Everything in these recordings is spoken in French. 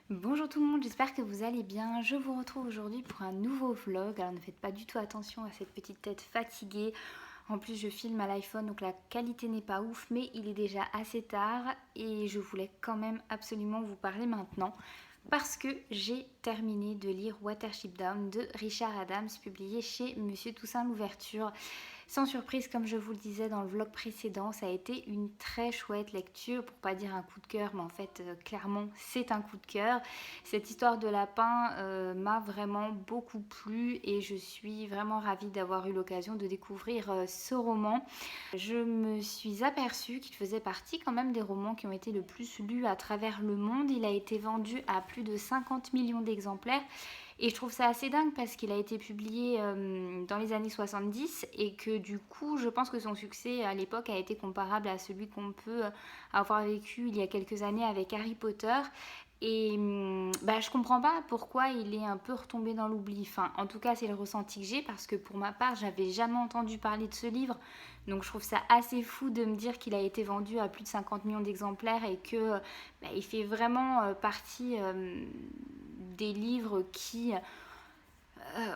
Bonjour tout le monde, j'espère que vous allez bien. Je vous retrouve aujourd'hui pour un nouveau vlog. Alors ne faites pas du tout attention à cette petite tête fatiguée. En plus je filme à l'iPhone donc la qualité n'est pas ouf, mais il est déjà assez tard et je voulais quand même absolument vous parler maintenant parce que j'ai terminé de lire Watership Down de Richard Adams, publié chez Monsieur Toussaint Louverture. Sans surprise, comme je vous le disais dans le vlog précédent, ça a été une très chouette lecture, pour pas dire un coup de cœur, mais en fait, clairement, c'est un coup de cœur. Cette histoire de lapin m'a vraiment beaucoup plu et je suis vraiment ravie d'avoir eu l'occasion de découvrir ce roman. Je me suis aperçue qu'il faisait partie quand même des romans qui ont été le plus lus à travers le monde. Il a été vendu à plus de 50 millions d'exemplaires. Et je trouve ça assez dingue parce qu'il a été publié dans les années 70 et que du coup, je pense que son succès à l'époque a été comparable à celui qu'on peut avoir vécu il y a quelques années avec Harry Potter. Et je comprends pas pourquoi il est un peu retombé dans l'oubli. Enfin, en tout cas, c'est le ressenti que j'ai parce que pour ma part, j'avais jamais entendu parler de ce livre. Donc, je trouve ça assez fou de me dire qu'il a été vendu à plus de 50 millions d'exemplaires et que il fait vraiment partie des livres qui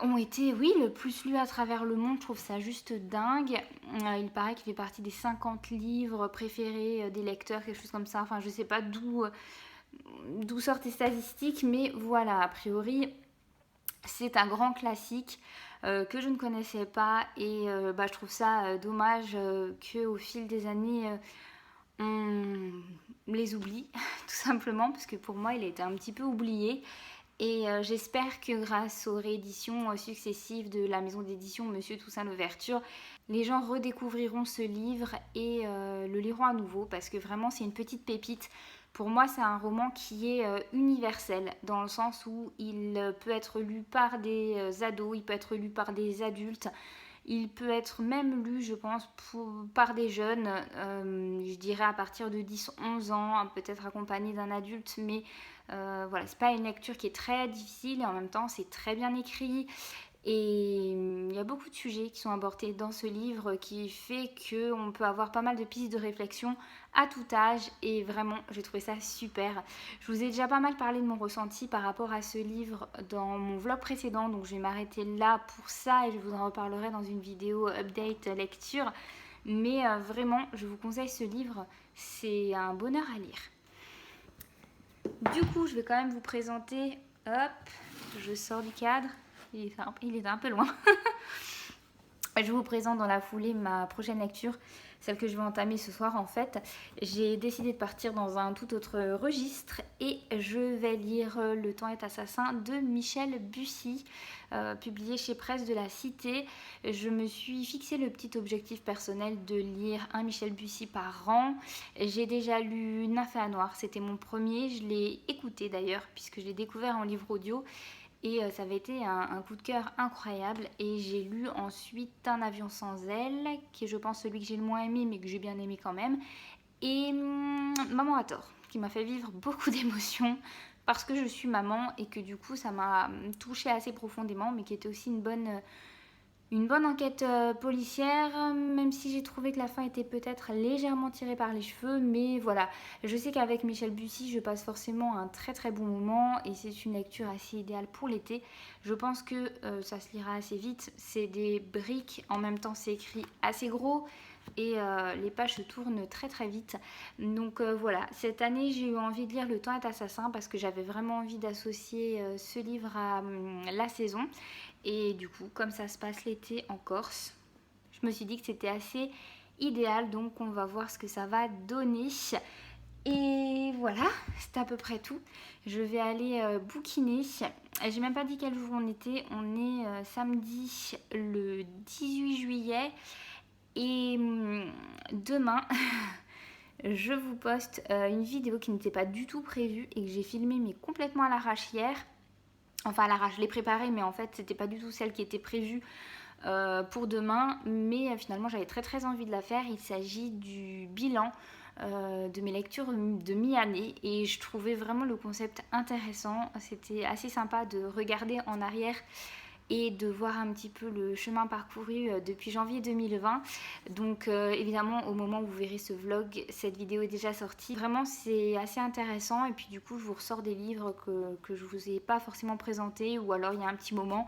ont été, oui, le plus lus à travers le monde. Je trouve ça juste dingue. Il paraît qu'il fait partie des 50 livres préférés des lecteurs, quelque chose comme ça. Enfin, je sais pas d'où sortent les statistiques, mais voilà, a priori, c'est un grand classique que je ne connaissais pas et je trouve ça dommage qu'au fil des années, on les oublie, tout simplement, parce que pour moi, il a été un petit peu oublié. Et j'espère que grâce aux rééditions successives de la maison d'édition Monsieur Toussaint Louverture, les gens redécouvriront ce livre et le liront à nouveau parce que vraiment c'est une petite pépite. Pour moi c'est un roman qui est universel dans le sens où il peut être lu par des ados, il peut être lu par des adultes. Il peut être même lu, je pense, par des jeunes, je dirais à partir de 10-11 ans, hein, peut-être accompagné d'un adulte, mais voilà, c'est pas une lecture qui est très difficile et en même temps c'est très bien écrit. Et il y a beaucoup de sujets qui sont abordés dans ce livre qui fait qu'on peut avoir pas mal de pistes de réflexion à tout âge et vraiment j'ai trouvé ça super. Je vous ai déjà pas mal parlé de mon ressenti par rapport à ce livre dans mon vlog précédent, donc je vais m'arrêter là pour ça et je vous en reparlerai dans une vidéo update lecture. Mais vraiment, je vous conseille ce livre, c'est un bonheur à lire. Du coup, je vais quand même vous présenter, hop, je sors du cadre, il est un peu loin. Je vous présente dans la foulée ma prochaine lecture, celle que je vais entamer ce soir en fait. J'ai décidé de partir dans un tout autre registre et je vais lire Le temps est assassin de Michel Bussy, publié chez Presse de la Cité. Je me suis fixé le petit objectif personnel de lire un Michel Bussy par an. J'ai déjà lu Nymphéa Noir, c'était mon premier, je l'ai écouté d'ailleurs puisque je l'ai découvert en livre audio. Et ça avait été un coup de cœur incroyable. Et j'ai lu ensuite Un avion sans aile, qui est je pense celui que j'ai le moins aimé, mais que j'ai bien aimé quand même. Et Maman a tort, qui m'a fait vivre beaucoup d'émotions parce que je suis maman et que du coup ça m'a touchée assez profondément, mais qui était aussi une bonne enquête policière, même si j'ai trouvé que la fin était peut-être légèrement tirée par les cheveux, mais voilà. Je sais qu'avec Michel Bussy, je passe forcément un très très bon moment et c'est une lecture assez idéale pour l'été. Je pense que ça se lira assez vite, c'est des briques, en même temps c'est écrit assez gros et les pages se tournent très très vite. Donc voilà, cette année j'ai eu envie de lire Le temps est assassin parce que j'avais vraiment envie d'associer ce livre à la saison. Et du coup, comme ça se passe l'été en Corse, je me suis dit que c'était assez idéal. Donc on va voir ce que ça va donner. Et voilà, c'est à peu près tout. Je vais aller bouquiner. J'ai même pas dit quel jour on était. On est samedi le 18 juillet. Et demain, je vous poste une vidéo qui n'était pas du tout prévue et que j'ai filmée mais complètement à l'arrache hier. Enfin à l'arrache, je l'ai préparée mais en fait c'était pas du tout celle qui était prévue pour demain. Mais finalement j'avais très très envie de la faire. Il s'agit du bilan de mes lectures de mi-année et je trouvais vraiment le concept intéressant. C'était assez sympa de regarder en arrière et de voir un petit peu le chemin parcouru depuis janvier 2020. Donc évidemment au moment où vous verrez ce vlog, cette vidéo est déjà sortie. Vraiment c'est assez intéressant et puis du coup je vous ressors des livres que je vous ai pas forcément présentés ou alors il y a un petit moment.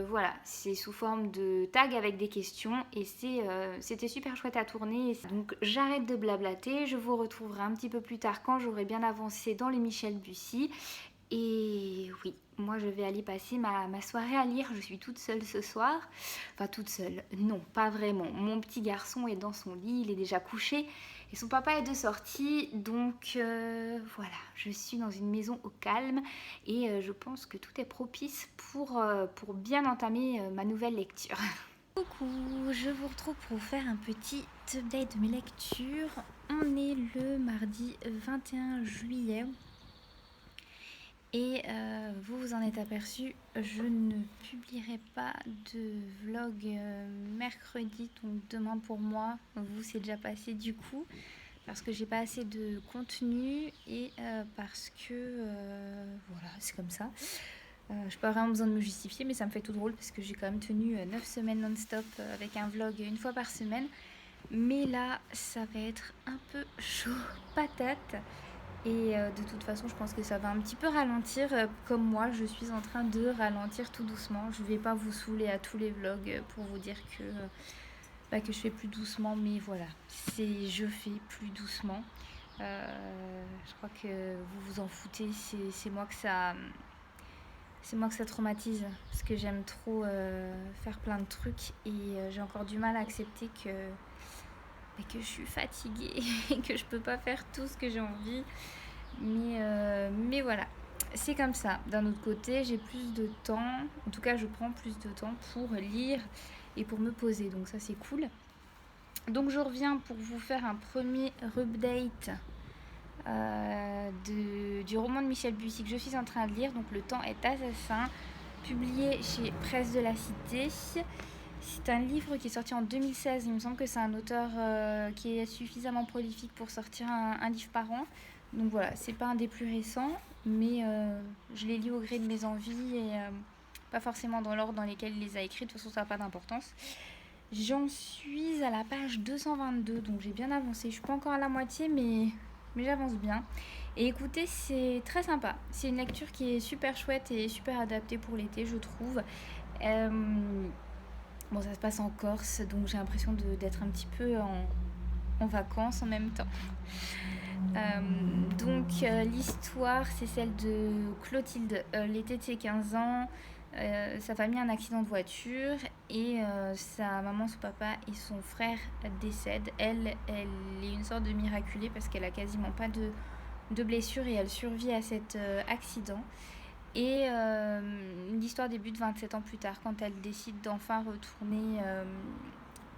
Voilà, c'est sous forme de tag avec des questions et c'était super chouette à tourner. Donc j'arrête de blablater, je vous retrouverai un petit peu plus tard quand j'aurai bien avancé dans les Michel Bussy. Et oui, moi je vais aller passer ma soirée à lire, je suis toute seule ce soir. Enfin toute seule, non pas vraiment. Mon petit garçon est dans son lit, il est déjà couché et son papa est de sortie. Donc voilà, je suis dans une maison au calme et je pense que tout est propice pour bien entamer ma nouvelle lecture. Coucou, je vous retrouve pour vous faire un petit update de mes lectures. On est le mardi 21 juillet. Et vous vous en êtes aperçu, je ne publierai pas de vlog mercredi, donc demain pour moi. Vous, c'est déjà passé du coup, parce que j'ai pas assez de contenu et parce que voilà, c'est comme ça. Je n'ai pas vraiment besoin de me justifier, mais ça me fait tout drôle parce que j'ai quand même tenu 9 semaines non-stop avec un vlog une fois par semaine. Mais là, ça va être un peu chaud patate. Et de toute façon, je pense que ça va un petit peu ralentir. Comme moi, je suis en train de ralentir tout doucement. Je ne vais pas vous saouler à tous les vlogs pour vous dire que je fais plus doucement. Mais voilà, je fais plus doucement. Je crois que vous vous en foutez. C'est moi que ça... C'est moi que ça traumatise parce que j'aime trop faire plein de trucs et j'ai encore du mal à accepter que je suis fatiguée et que je peux pas faire tout ce que j'ai envie. Mais voilà, c'est comme ça. D'un autre côté, j'ai plus de temps, en tout cas je prends plus de temps pour lire et pour me poser, donc ça c'est cool. Donc je reviens pour vous faire un premier update du roman de Michel Bussy que je suis en train de lire, donc Le Temps est assassin, publié chez Presse de la Cité. C'est un livre qui est sorti en 2016, il me semble que c'est un auteur qui est suffisamment prolifique pour sortir un livre par an. Donc voilà, c'est pas un des plus récents, mais je les lis au gré de mes envies et pas forcément dans l'ordre dans lequel il les a écrits, de toute façon ça n'a pas d'importance. J'en suis à la page 222, donc j'ai bien avancé. Je suis pas encore à la moitié, mais j'avance bien. Et écoutez, c'est très sympa. C'est une lecture qui est super chouette et super adaptée pour l'été, je trouve. Bon, ça se passe en Corse, donc j'ai l'impression d'être un petit peu en vacances en même temps. L'histoire, c'est celle de Clotilde. L'été de ses 15 ans, sa famille a un accident de voiture et sa maman, son papa et son frère décèdent. Elle est une sorte de miraculée parce qu'elle a quasiment pas de blessures et elle survit à cet accident. Et l'histoire débute 27 ans plus tard quand elle décide d'enfin retourner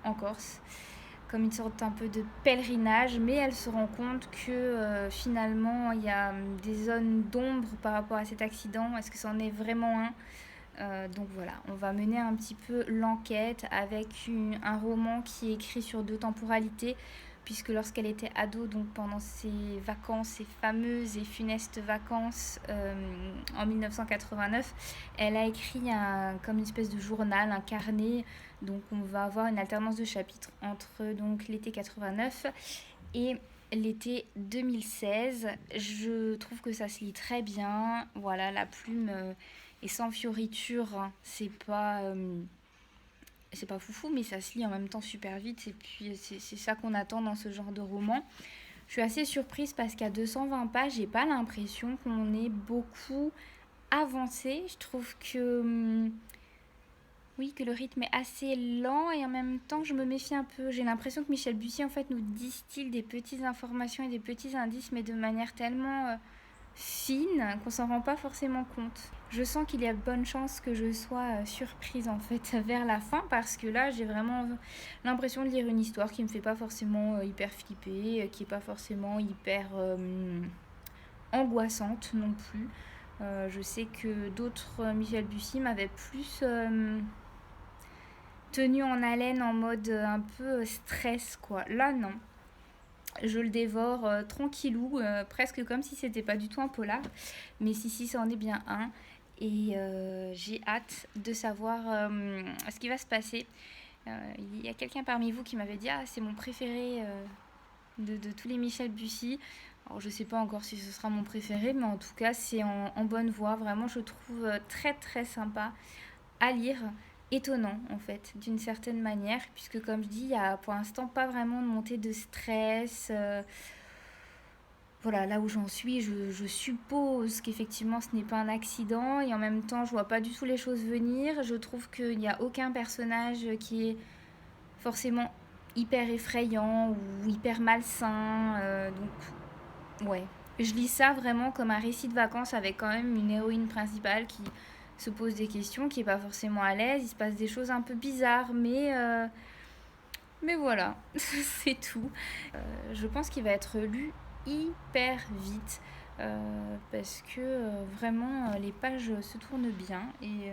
en Corse comme une sorte un peu de pèlerinage, mais elle se rend compte que finalement il y a des zones d'ombre par rapport à cet accident. Est-ce que c'en est vraiment un? Donc voilà, on va mener un petit peu l'enquête avec un roman qui est écrit sur 2 temporalités, puisque lorsqu'elle était ado, donc pendant ses vacances, ses fameuses et funestes vacances en 1989, elle a écrit comme une espèce de journal, un carnet. Donc on va avoir une alternance de chapitres entre donc l'été 89 et l'été 2016. Je trouve que ça se lit très bien. Voilà, la plume est sans fioriture. C'est pas foufou, mais ça se lit en même temps super vite. Et puis c'est ça qu'on attend dans ce genre de roman. Je suis assez surprise parce qu'à 220 pages, j'ai pas l'impression qu'on ait beaucoup avancé. Je trouve que oui, que le rythme est assez lent et en même temps je me méfie un peu. J'ai l'impression que Michel Bussy en fait nous distille des petites informations et des petits indices, mais de manière tellement fine qu'on s'en rend pas forcément compte. Je sens qu'il y a de bonnes chances que je sois surprise en fait vers la fin, parce que là j'ai vraiment l'impression de lire une histoire qui me fait pas forcément hyper flipper, qui est pas forcément hyper angoissante non plus. Je sais que d'autres Michel Bussy m'avaient plus tenu en haleine en mode un peu stress quoi. Là non, je le dévore tranquillou, presque comme si c'était pas du tout un polar, mais si ça en est bien un. et j'ai hâte de savoir ce qui va se passer. Il y a quelqu'un parmi vous qui m'avait dit ah c'est mon préféré de tous les Michel Bussy. Alors je sais pas encore si ce sera mon préféré, mais en tout cas c'est en bonne voie. Vraiment je trouve très très sympa à lire, étonnant en fait d'une certaine manière, puisque comme je dis il y a pour l'instant pas vraiment de montée de stress. Voilà, là où j'en suis, je suppose qu'effectivement ce n'est pas un accident et en même temps je vois pas du tout les choses venir. Je trouve qu'il n'y a aucun personnage qui est forcément hyper effrayant ou hyper malsain. Donc ouais, je lis ça vraiment comme un récit de vacances avec quand même une héroïne principale qui se pose des questions, qui est pas forcément à l'aise. Il se passe des choses un peu bizarres, mais voilà, c'est tout. Je pense qu'il va être lu hyper vite parce que vraiment les pages se tournent bien et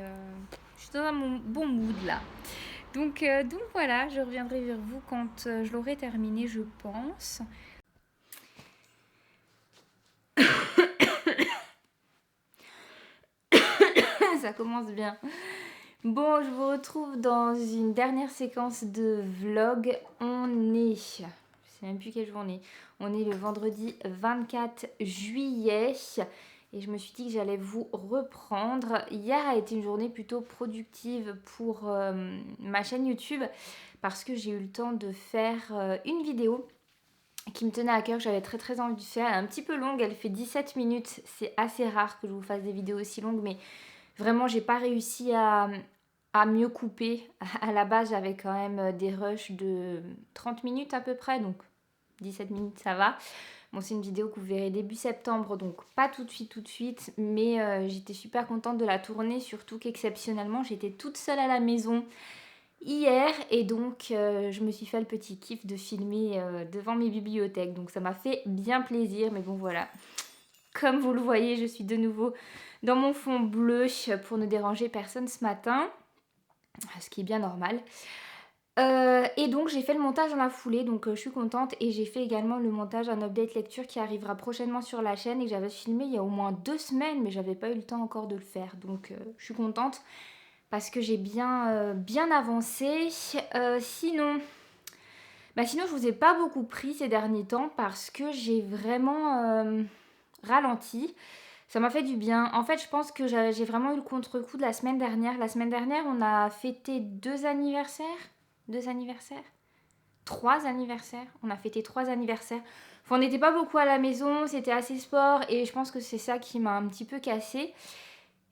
je suis dans un bon mood là. Donc voilà, je reviendrai vers vous quand je l'aurai terminé, je pense. Ça commence bien. Bon, je vous retrouve dans une dernière séquence de vlog. Je sais même plus quelle journée. On est le vendredi 24 juillet. Et je me suis dit que j'allais vous reprendre. Hier a été une journée plutôt productive pour ma chaîne YouTube. Parce que j'ai eu le temps de faire une vidéo qui me tenait à cœur, que j'avais très très envie de faire. Elle est un petit peu longue, elle fait 17 minutes. C'est assez rare que je vous fasse des vidéos aussi longues, mais vraiment j'ai pas réussi à mieux couper. À la base j'avais quand même des rushs de 30 minutes à peu près, donc 17 minutes ça va. Bon, c'est une vidéo que vous verrez début septembre, donc pas tout de suite, mais j'étais super contente de la tourner, surtout qu'exceptionnellement j'étais toute seule à la maison hier et donc je me suis fait le petit kiff de filmer devant mes bibliothèques, donc ça m'a fait bien plaisir, mais bon voilà, comme vous le voyez je suis de nouveau dans mon fond bleu pour ne déranger personne ce matin, ce qui est bien normal. Et donc j'ai fait le montage dans la foulée, donc je suis contente, et j'ai fait également le montage d'un update lecture qui arrivera prochainement sur la chaîne et que j'avais filmé il y a au moins 2 semaines, mais j'avais pas eu le temps encore de le faire, donc je suis contente parce que j'ai bien avancé. Sinon je vous ai pas beaucoup pris ces derniers temps parce que j'ai vraiment ralenti. Ça m'a fait du bien. En fait, je pense que j'ai vraiment eu le contre-coup de la semaine dernière. La semaine dernière, on a fêté 2 anniversaires. 2 anniversaires 3 anniversaires. On a fêté 3 anniversaires. Enfin, on n'était pas beaucoup à la maison, c'était assez sport et je pense que c'est ça qui m'a un petit peu cassée.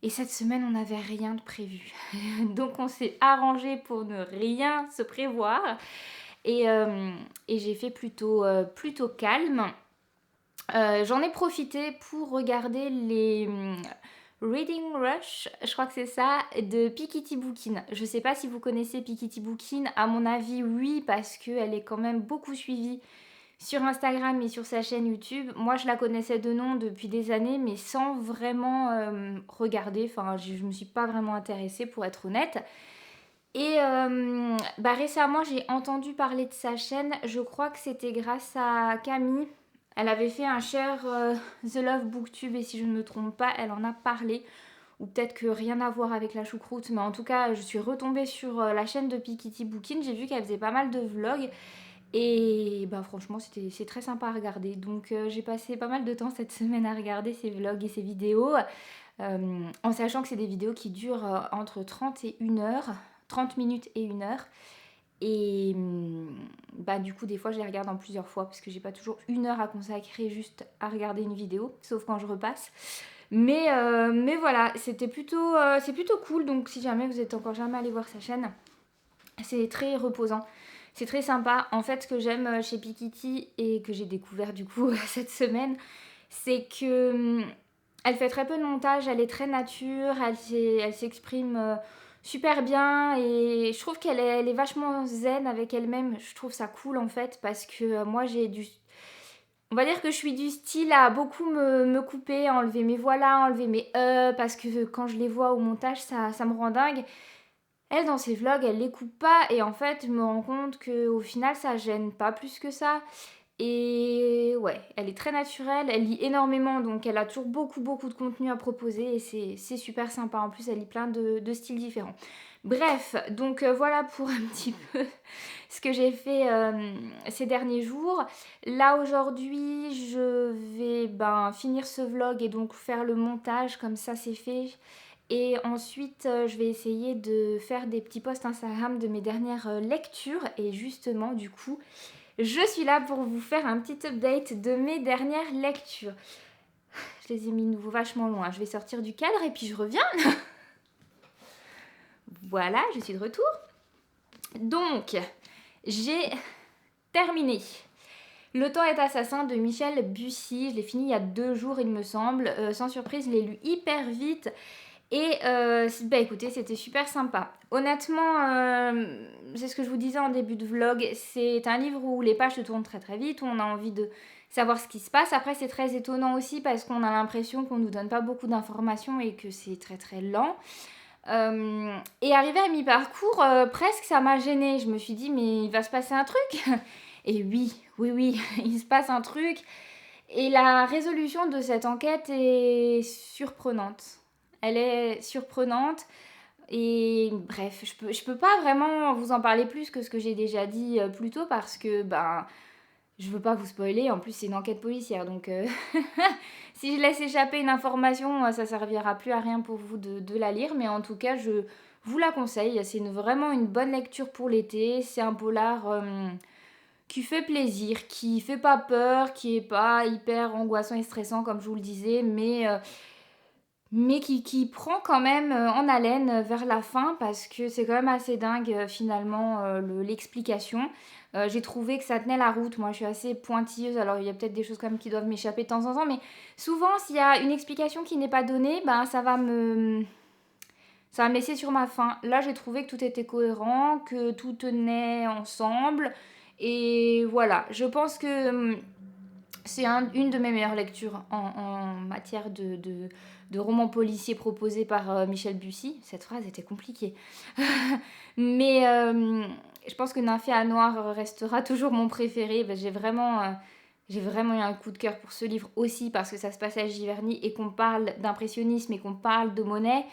Et cette semaine, on n'avait rien de prévu. Donc, on s'est arrangé pour ne rien se prévoir. Et j'ai fait plutôt calme. J'en ai profité pour regarder les Reading Rush, je crois que c'est ça, de Piketty Bookin. Je sais pas si vous connaissez Piketty Bookin, à mon avis oui, parce qu'elle est quand même beaucoup suivie sur Instagram et sur sa chaîne YouTube. Moi je la connaissais de nom depuis des années, mais sans vraiment regarder, enfin je me suis pas vraiment intéressée pour être honnête. Et récemment j'ai entendu parler de sa chaîne, je crois que c'était grâce à Camille. Elle avait fait un share The Love Booktube et si je ne me trompe pas, elle en a parlé. Ou peut-être que rien à voir avec la choucroute, mais en tout cas, je suis retombée sur la chaîne de Piketty Bookin. J'ai vu qu'elle faisait pas mal de vlogs et franchement, c'est très sympa à regarder. Donc j'ai passé pas mal de temps cette semaine à regarder ses vlogs et ses vidéos, en sachant que c'est des vidéos qui durent entre 30 et 1 heure, 30 minutes et 1 heure. Et du coup des fois je les regarde en plusieurs fois parce que j'ai pas toujours 1 heure à consacrer juste à regarder une vidéo, sauf quand je repasse. Mais voilà, c'est plutôt cool, donc si jamais vous êtes encore jamais allé voir sa chaîne, c'est très reposant, c'est très sympa. En fait, ce que j'aime chez Piketty et que j'ai découvert du coup cette semaine, c'est que elle fait très peu de montage, elle est très nature, elle s'exprime super bien et je trouve elle est vachement zen avec elle-même. Je trouve ça cool en fait parce que moi on va dire que je suis du style à beaucoup me couper, enlever mes voilà, enlever mes parce que quand je les vois au montage ça me rend dingue. Elle dans ses vlogs elle les coupe pas et en fait je me rends compte qu'au final ça gêne pas plus que ça. Et ouais, elle est très naturelle, elle lit énormément, donc elle a toujours beaucoup de contenu à proposer et c'est super sympa. En plus, elle lit plein de styles différents. Bref, donc voilà pour un petit peu ce que j'ai fait ces derniers jours. Là aujourd'hui, je vais finir ce vlog et donc faire le montage, comme ça c'est fait. Et ensuite, je vais essayer de faire des petits posts Instagram de mes dernières lectures. Et justement, du coup, je suis là pour vous faire un petit update de mes dernières lectures. Je les ai mis de nouveau vachement loin. Je vais sortir du cadre et puis je reviens. Voilà, je suis de retour. Donc, j'ai terminé Le temps est assassin de Michel Bussy. Je l'ai fini il y a 2 jours, il me semble. Sans surprise, je l'ai lu hyper vite. Et écoutez, c'était super sympa. Honnêtement, c'est ce que je vous disais en début de vlog, c'est un livre où les pages se tournent très vite, où on a envie de savoir ce qui se passe. Après, c'est très étonnant aussi parce qu'on a l'impression qu'on nous donne pas beaucoup d'informations et que c'est très lent. Et arrivé à mi-parcours, presque ça m'a gênée. Je me suis dit, mais il va se passer un truc. Et oui, il se passe un truc. Et la résolution de cette enquête est surprenante. Elle est surprenante et bref, je peux pas vraiment vous en parler plus que ce que j'ai déjà dit plus tôt parce que je veux pas vous spoiler. En plus, c'est une enquête policière, donc si je laisse échapper une information, ça servira plus à rien pour vous de la lire. Mais en tout cas, je vous la conseille. C'est vraiment une bonne lecture pour l'été. C'est un polar qui fait plaisir, qui fait pas peur, qui est pas hyper angoissant et stressant comme je vous le disais, mais qui prend quand même en haleine vers la fin parce que c'est quand même assez dingue finalement l'explication. J'ai trouvé que ça tenait la route. Moi, je suis assez pointilleuse, alors il y a peut-être des choses quand même qui doivent m'échapper de temps en temps, mais souvent, s'il y a une explication qui n'est pas donnée, ça va me laisser sur ma faim. Là, j'ai trouvé que tout était cohérent, que tout tenait ensemble, et voilà. Je pense que c'est une de mes meilleures lectures en matière de roman policier proposé par Michel Bussy. Cette phrase était compliquée. Mais je pense que Nymphée à Noir restera toujours mon préféré. J'ai vraiment eu un coup de cœur pour ce livre aussi parce que ça se passe à Giverny et qu'on parle d'impressionnisme et qu'on parle de Monet.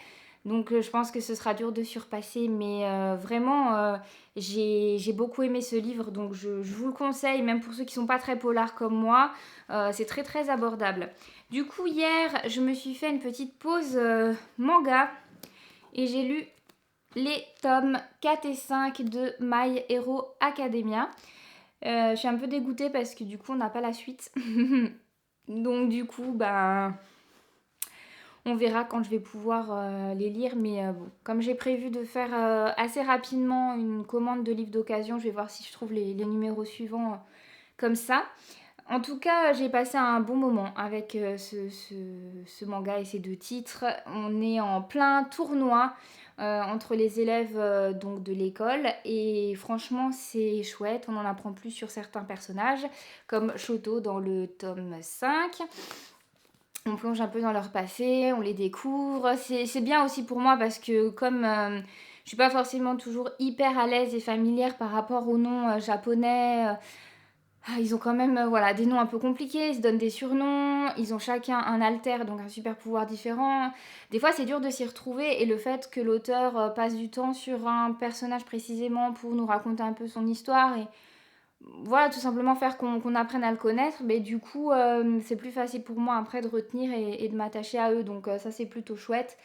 Donc je pense que ce sera dur de surpasser, mais vraiment j'ai beaucoup aimé ce livre, donc je vous le conseille, même pour ceux qui ne sont pas très polars comme moi, c'est très abordable. Du coup hier je me suis fait une petite pause manga et j'ai lu les tomes 4 et 5 de My Hero Academia. Je suis un peu dégoûtée parce que du coup on n'a pas la suite, donc du coup on verra quand je vais pouvoir les lire, mais bon, comme j'ai prévu de faire assez rapidement une commande de livres d'occasion, je vais voir si je trouve les numéros suivants comme ça. En tout cas, j'ai passé un bon moment avec ce manga et ces 2 titres. On est en plein tournoi entre les élèves donc de l'école et franchement c'est chouette, on en apprend plus sur certains personnages comme Shoto dans le tome 5. On plonge un peu dans leur passé, on les découvre. C'est bien aussi pour moi parce que comme je suis pas forcément toujours hyper à l'aise et familière par rapport aux noms japonais, ils ont quand même des noms un peu compliqués, ils se donnent des surnoms, ils ont chacun un alter, donc un super pouvoir différent. Des fois c'est dur de s'y retrouver et le fait que l'auteur passe du temps sur un personnage précisément pour nous raconter un peu son histoire et voilà, tout simplement faire qu'on apprenne à le connaître, mais du coup, c'est plus facile pour moi après de retenir et de m'attacher à eux, donc ça c'est plutôt chouette.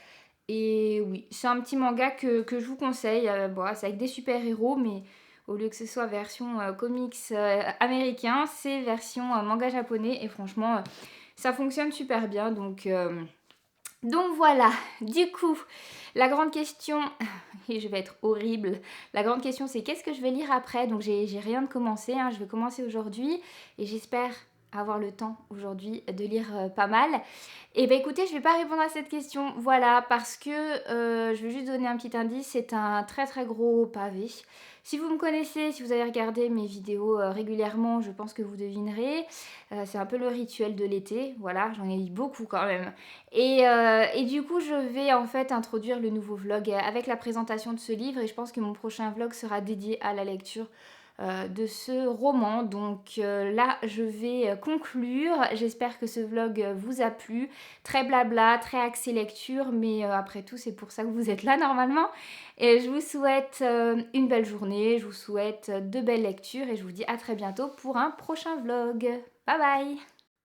Et oui, c'est un petit manga que je vous conseille. C'est avec des super-héros, mais au lieu que ce soit version comics américain, c'est version manga japonais, et franchement, ça fonctionne super bien, donc voilà, du coup, la grande question, et je vais être horrible, la grande question c'est qu'est-ce que je vais lire après? Donc j'ai rien de commencé, je vais commencer aujourd'hui et j'espère avoir le temps aujourd'hui de lire pas mal. Et écoutez, je vais pas répondre à cette question, voilà, parce que je vais juste donner un petit indice, c'est un très gros pavé. Si vous me connaissez, si vous avez regardé mes vidéos régulièrement, je pense que vous devinerez. C'est un peu le rituel de l'été, voilà, j'en ai lu beaucoup quand même. Et du coup, je vais en fait introduire le nouveau vlog avec la présentation de ce livre et je pense que mon prochain vlog sera dédié à la lecture de ce roman. Donc là, je vais conclure. J'espère que ce vlog vous a plu. Très blabla, très axé lecture, mais après tout, c'est pour ça que vous êtes là normalement. Et je vous souhaite une belle journée, je vous souhaite de belles lectures et je vous dis à très bientôt pour un prochain vlog. Bye bye!